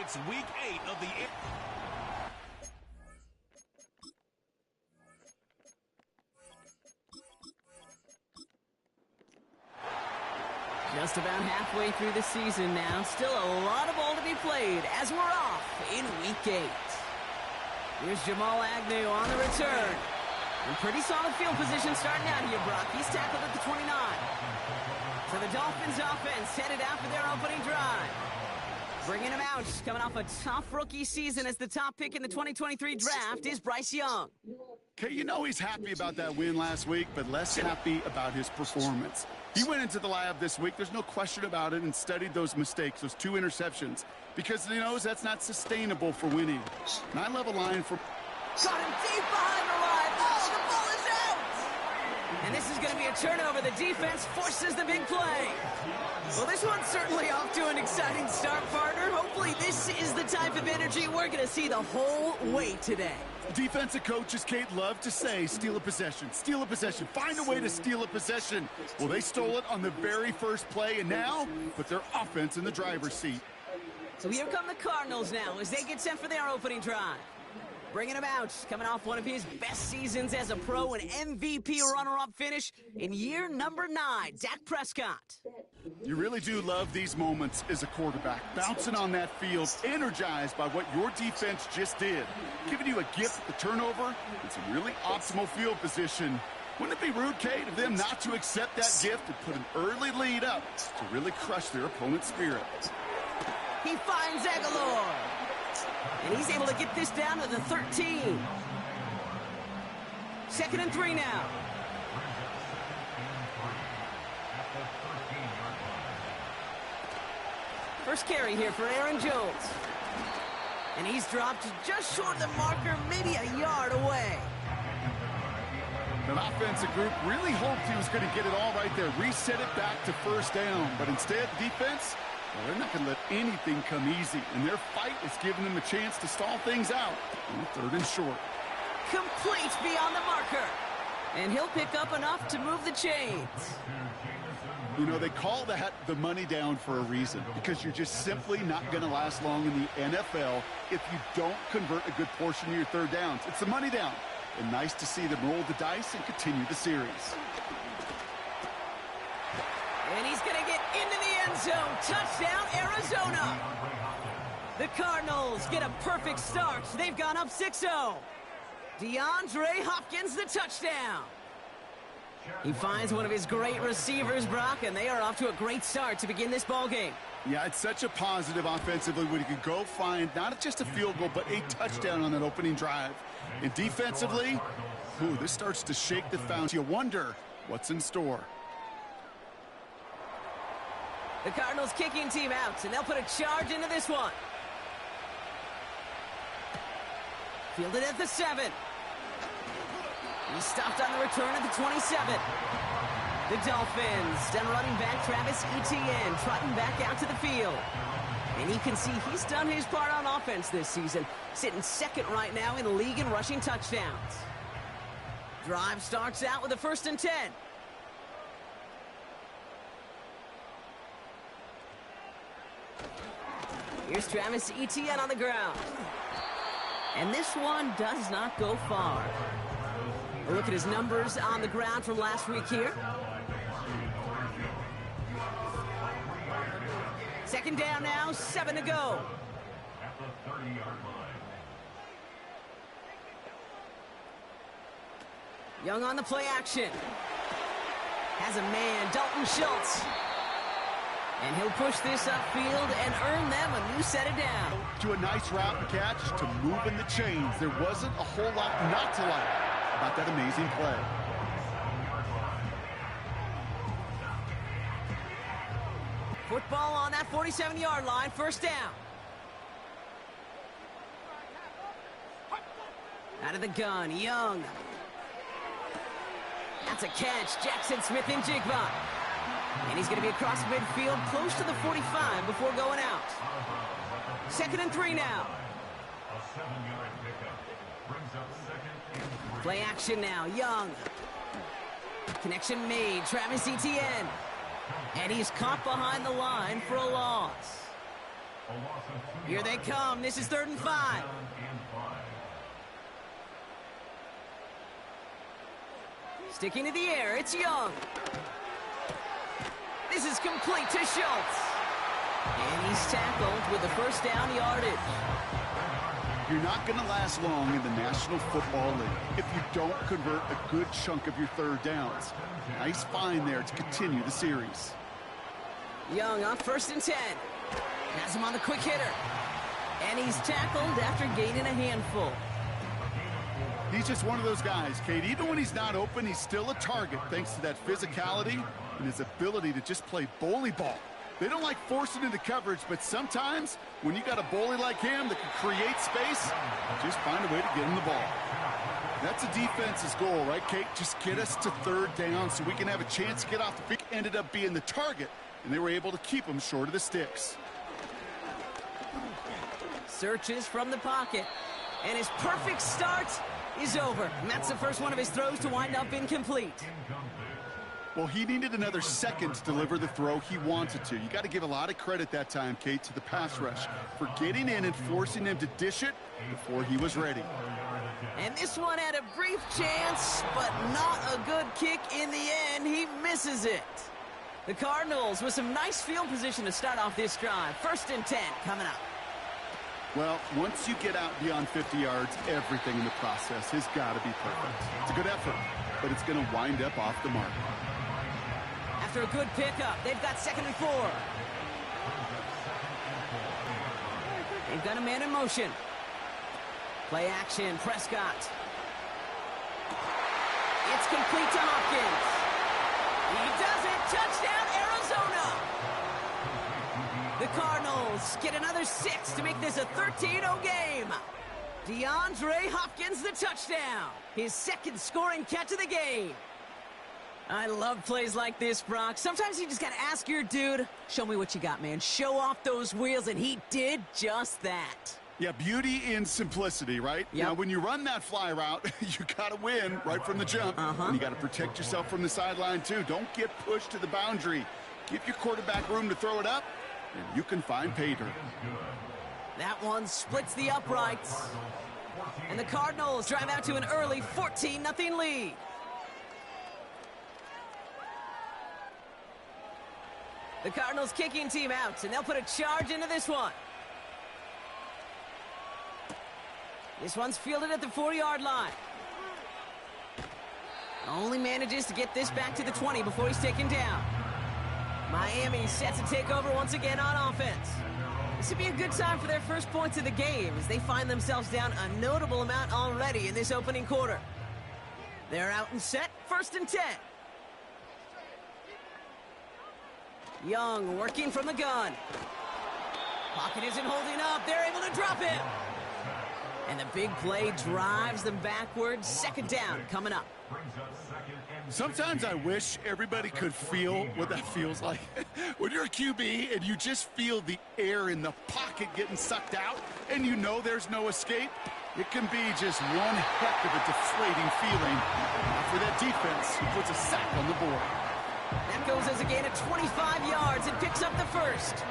It's week 8 of the... Just about halfway through the season now. Still a lot of ball to be played as we're off in week 8. Here's Jamal Agnew on the return. In pretty solid field position starting out here, Brock. He's tackled at the 29. So the Dolphins offense headed out for their opening drive. Bringing him out, coming off a tough rookie season as the top pick in the 2023 draft is Bryce Young. Okay, you know he's happy about that win last week, but less happy about his performance. He went into the lab this week, there's no question about it, and studied those mistakes, those 2 interceptions, because he knows that's not sustainable for winning. And I love a line from... Got him deep behind the line. Oh, the ball is out! And this is going to be a turnover. The defense forces the big play. Well, this one's certainly off to an exciting start, partner. Hopefully this is the type of energy we're going to see the whole way today. Defensive coaches, Kate, love to say, steal a possession, find a way to steal a possession. Well, they stole it on the very first play, and now put their offense in the driver's seat. So here come the Cardinals now as they get set for their opening drive. Bringing him out, coming off one of his best seasons as a pro, an MVP runner-up finish in year number 9, Dak Prescott. You really do love these moments as a quarterback, bouncing on that field, energized by what your defense just did, giving you a gift at the turnover and some really optimal field position. Wouldn't it be rude, Kate, of them not to accept that gift and put an early lead up to really crush their opponent's spirit? He finds Aguilar. And he's able to get this down to the 13. 2nd and 3 now. First carry here for Aaron Jones. And he's dropped just short of the marker, maybe a yard away. That offensive group really hoped he was going to get it all right there, reset it back to first down. But instead, defense, well, they're not going to let anything come easy. And their fight is giving them a chance to stall things out on 3rd and short. Complete beyond the marker. And he'll pick up enough to move the chains. You know, they call that the money down for a reason, because you're just simply not going to last long in the NFL if you don't convert a good portion of your 3rd downs. It's the money down. And nice to see them roll the dice and continue the series. And he's going to get into the end zone. Touchdown, Arizona. The Cardinals get a perfect start. They've gone up 6-0. DeAndre Hopkins, the touchdown. He finds one of his great receivers, Brock, and they are off to a great start to begin this ballgame. Yeah, it's such a positive offensively when you can go find not just a field goal, but a touchdown on that opening drive. And defensively, this starts to shake the foundation. You wonder what's in store. The Cardinals kicking team out, and they'll put a charge into this one. Fielded at the 7. He stopped on the return at the 27. The Dolphins, then running back Travis Etienne, trotting back out to the field. And you can see he's done his part on offense this season, sitting 2nd right now in the league in rushing touchdowns. Drive starts out with a 1st and 10. Here's Travis Etienne on the ground. And this one does not go far. A look at his numbers on the ground from last week here. 2nd down now, 7 to go. At the 30-yard line. Young on the play action. Has a man, Dalton Schultz. And he'll push this upfield and earn them a new set of down. To a nice route and catch to move in the chains. There wasn't a whole lot not to like about that amazing play. Football on that 47-yard line, 1st down. Out of the gun, Young. That's a catch, Jackson Smith-Njigba. And he's going to be across midfield, close to the 45 before going out. 2nd and 3 now. A 7-yard pickup brings up 2nd and 3. Play action now, Young. Connection made, Travis Etienne. And he's caught behind the line for a loss. A loss of 2 Here they yards. come. This is 3rd and 5. Down and 5. Sticking to the air, it's Young. This is complete to Schultz. And he's tackled with the first down yardage. You're not going to last long in the National Football League if you don't convert a good chunk of your third downs. Nice find there to continue the series. Young on 1st and 10. Has him on the quick hitter. And he's tackled after gaining a handful. He's just one of those guys, Kate. Even when he's not open, he's still a target thanks to that physicality and his ability to just play bully ball. They don't like forcing into coverage, but sometimes when you got a bully like him that can create space, just find a way to get him the ball. That's a defense's goal, right, Kate? Just get us to 3rd down so we can have a chance to get off the field. Ended up being the target, and they were able to keep him short of the sticks. Searches from the pocket. And his perfect start is over. And that's the first one of his throws to wind up incomplete. Well, he needed another second to deliver the throw he wanted to. You got to give a lot of credit that time, Kate, to the pass rush for getting in and forcing him to dish it before he was ready. And this one had a brief chance, but not a good kick in the end. He misses it. The Cardinals with some nice field position to start off this drive. 1st and 10 coming up. Well, once you get out beyond 50 yards, everything in the process has got to be perfect. It's a good effort, but it's going to wind up off the mark. After a good pickup, they've got 2nd and 4. They've got a man in motion. Play action, Prescott. It's complete to Hopkins. He does it. Touchdown, Arizona. The Cardinals get another 6 to make this a 13-0 game. DeAndre Hopkins, the touchdown. His 2nd scoring catch of the game. I love plays like this, Brock. Sometimes you just got to ask your dude, show me what you got, man. Show off those wheels, and he did just that. Yeah, beauty in simplicity, right? Yep. Now, when you run that fly route, you got to win right from the jump. And you got to protect yourself from the sideline, too. Don't get pushed to the boundary. Give your quarterback room to throw it up, and you can find pay dirt. That one splits the uprights. And the Cardinals drive out to an early 14-0 lead. The Cardinals kicking team out, and they'll put a charge into this one. This one's fielded at the 4-yard line. Only manages to get this back to the 20 before he's taken down. Miami set to take over once again on offense. This would be a good time for their first points of the game as they find themselves down a notable amount already in this opening quarter. They're out and set, 1st and 10. Young working from the gun. Pocket isn't holding up. They're able to drop it. And the big play drives them backwards. 2nd down coming up. Sometimes I wish everybody could feel what that feels like. When you're a QB and you just feel the air in the pocket getting sucked out and you know there's no escape, it can be just one heck of a deflating feeling for that defense who puts a sack on the board. That goes as a gain of 25 yards and picks up the 1st.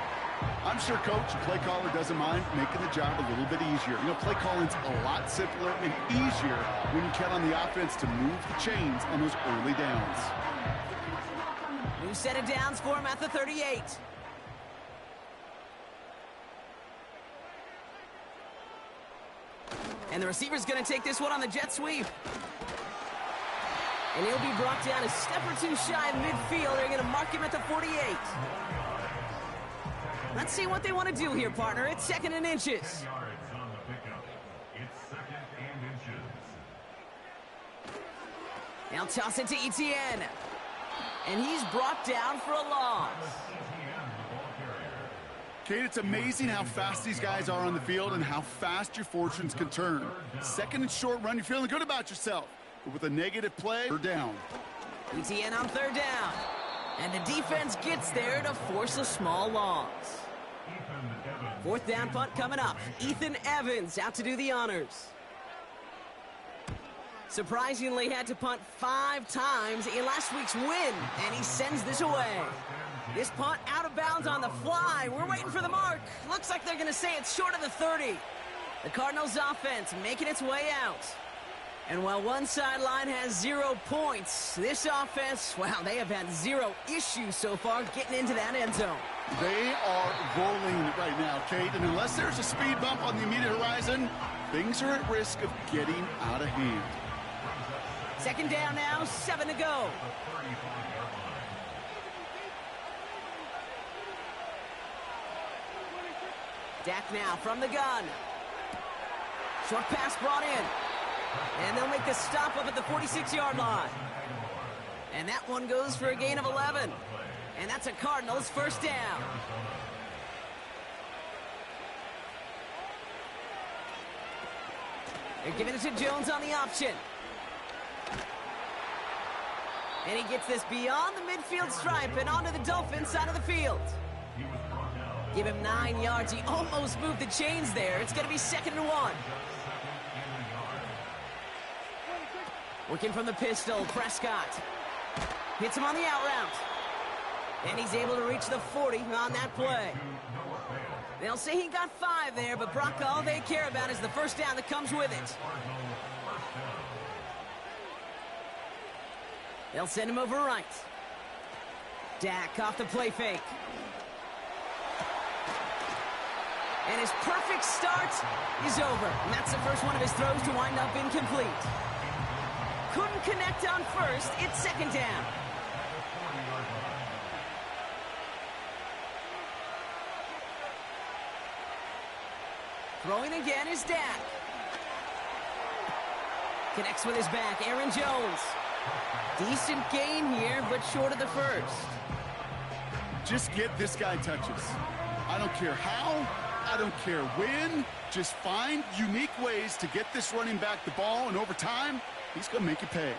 I'm sure coach and play caller doesn't mind making the job a little bit easier. You know, play calling's a lot simpler and easier when you count on the offense to move the chains on those early downs. New set of downs for him at the 38. And the receiver's going to take this one on the jet sweep. And he'll be brought down a step or two shy of midfield. They're going to mark him at the 48. Let's see what they want to do here, partner. It's 2nd and inches. Yards on the pickup. It's 2nd and inches. Now toss it to Etienne. And he's brought down for a loss. Kate, it's amazing how fast these guys are on the field and how fast your fortunes can turn. 2nd and short run, you're feeling good about yourself. But with a negative play, you're down. Etienne on 3rd down. And the defense gets there to force a small loss. 4th down punt coming up. Ethan Evans out to do the honors. Surprisingly had to punt 5 times in last week's win, and he sends this away. This punt out of bounds on the fly. We're waiting for the mark. Looks like they're going to say it's short of the 30. The Cardinals offense making its way out. And while one sideline has 0 points, this offense, wow, they have had 0 issues so far getting into that end zone. They are rolling right now, Kate, and unless there's a speed bump on the immediate horizon, things are at risk of getting out of hand. Second down now, 7 to go. Dak now from the gun. Short pass brought in. And they'll make the stop up at the 46-yard line. And that one goes for a gain of 11. And that's a Cardinals first down. They're giving it to Jones on the option. And he gets this beyond the midfield stripe and onto the Dolphins side of the field. Give him 9 yards. He almost moved the chains there. It's going to be 2nd and 1. Working from the pistol, Prescott. Hits him on the out route. And he's able to reach the 40 on that play. They'll say he got 5 there, but Brock, all they care about is the first down that comes with it. They'll send him over right. Dak off the play fake. And his perfect start is over. And that's the first one of his throws to wind up incomplete. Couldn't connect on first. It's 2nd down. Throwing again is Dak. Connects with his back. Aaron Jones. Decent gain here, but short of the first. Just get this guy touches. I don't care how. I don't care when. Just find unique ways to get this running back the ball, and over time, he's going to make you pay.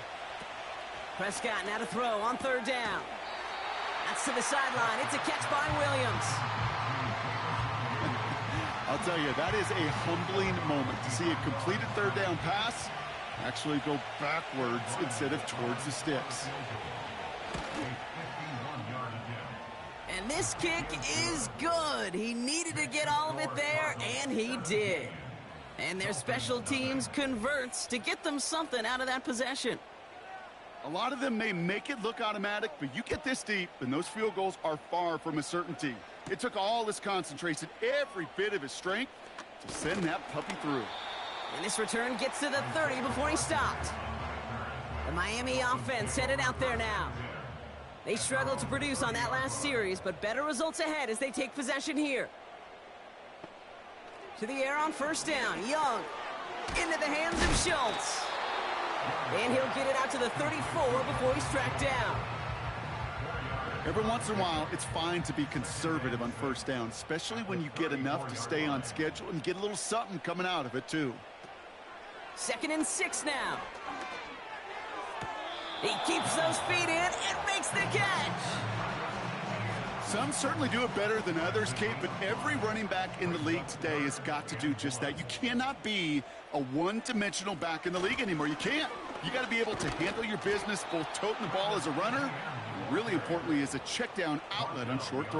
Prescott now to throw on 3rd down. That's to the sideline. It's a catch by Williams. I'll tell you, that is a humbling moment to see a completed 3rd down pass actually go backwards instead of towards the sticks. And this kick is good. He needed to get all of it there, and he did. And their special teams converts to get them something out of that possession. A lot of them may make it look automatic, but you get this deep, and those field goals are far from a certainty. It took all his concentration, every bit of his strength, to send that puppy through. And this return gets to the 30 before he stopped. The Miami offense headed out there now. They struggled to produce on that last series, but better results ahead as they take possession here. To the air on 1st down. Young into the hands of Schultz. And he'll get it out to the 34 before he's tracked down. Every once in a while, it's fine to be conservative on 1st down, especially when you get enough to stay on schedule and get a little something coming out of it, too. 2nd and 6 now. He keeps those feet in and makes the catch. Some certainly do it better than others, Kate, but every running back in the league today has got to do just that. You cannot be a one-dimensional back in the league anymore. You can't. You got to be able to handle your business, both toting the ball as a runner, and really importantly as a check down outlet on short throws.